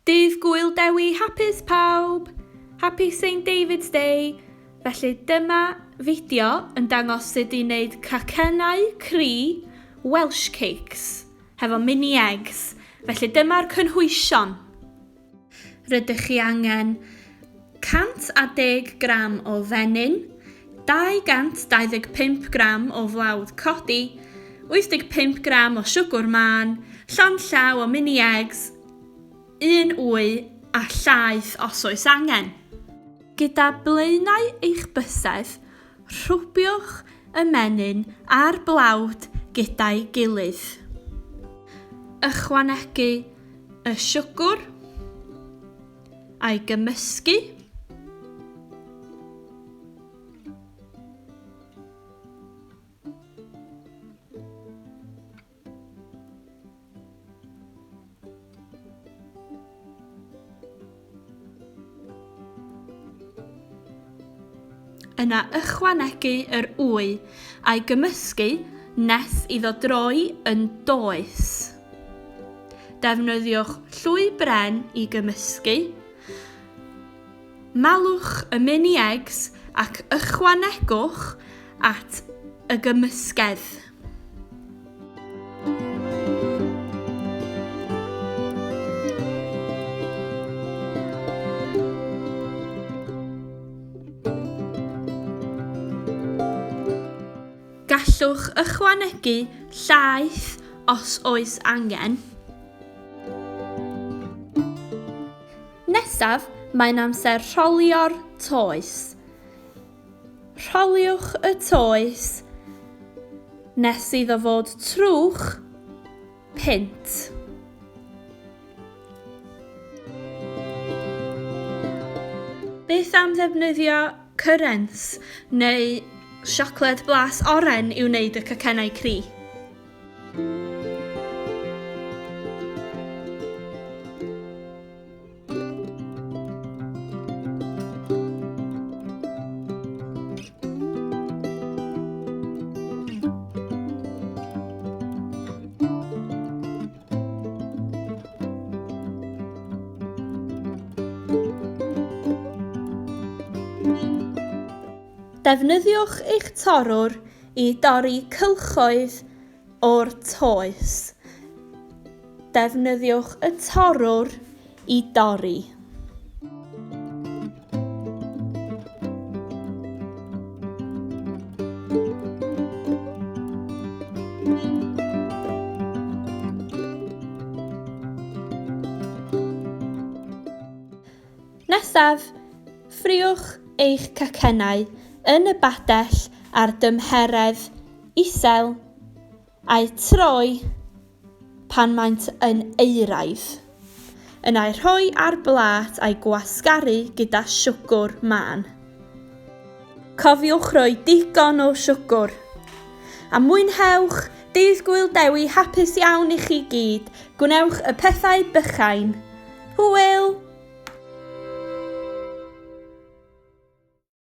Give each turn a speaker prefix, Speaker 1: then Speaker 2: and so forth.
Speaker 1: Dydd Gŵyl Dewi, hapus pawb! Happy St David's Day! Felly dyma fideo yn dangos sut i wneud cacennau cri Welsh cakes hefo mini eggs. Felly dyma'r cynhwysion. Rydych chi angen 110 gram o fenyn, 225 gram o flawd codi, 85 gram o siwgr man, llond llaw o mini eggs, 1 wy a llaeth os oes angen. Gyda blaenau eich bysedd, rhwbiwch y menyn a'r blawd gyda'i gilydd. Ychwanegu y siwgr a'i gymysgu. Yna ychwanegu yr wy a'i gymysgu nes iddo droi yn does. Defnyddiwch llwy bren i gymysgu. Malwch y mini eggs ac ychwanegwch at y gymysgedd. Gallwch ychwanegu llaeth os oes angen. Nesaf, mae'n amser rholio'r toes. Rholiwch y toes nes iddo fod trwch punt. Beth am ddefnyddio cyrrens neu siocled blas oren i wneud y cacennau cri? Defnyddiwch eich torwr i dorri cylchoedd o'r toes. Defnyddiwch y torwr i dorri. Nesaf, ffriwch eich cacennau yn y badell ar dymheredd isel a'i troi pan maent yn euraidd. Yna'i rhoi ar blat a'i gwasgaru gyda siwgr man. Cofiwch roi digon o siwgr. A mwynhewch Dydd Gŵyl Dewi, hapus iawn i chi gyd. Gwnewch y pethau bychain. Hwyl!